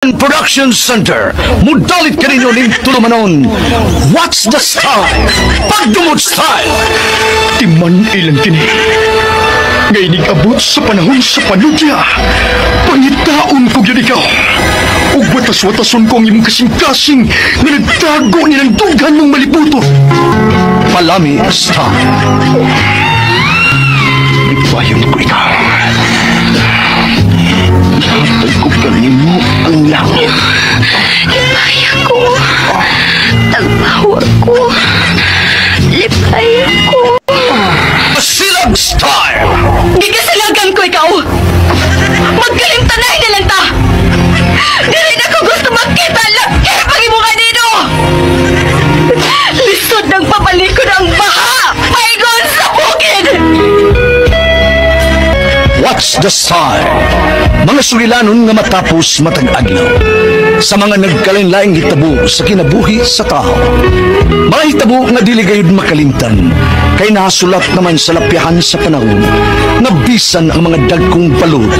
Production Center. Mudalit ka rin yun tulumanon. What's the style? Pagdumod style. Timan ilang kini. Ngay abot sa panahon sa panudya. Pangitaon ko yun ikaw. Ug watas-watason ko ang imong kasing-kasing na nagtago nilang dughan mong malibuto. Palami style. Ipayon ko ikaw. Ihatay ko kanimo ang langit. Lipaya ko. Tagpawag ko. Lipaya ko. Silag style. Gigasilagan ko ikaw. Magkalimtanay na lang ta. Dili na ko gusto makita lang kaya pag-imungan nino. Lisod ng papalikod ang baha. Paigon sa bukid. What's the style? Mga sugilanon nga matapos matag-adlaw. Sa mga nagkalain-laing hitabo sa kinabuhi sa tao. Mga hitabo nga dili gayud makalimtan. Kay nasulat naman sa lapyahan sa panahon. Nga bisan ang mga dagkong balod.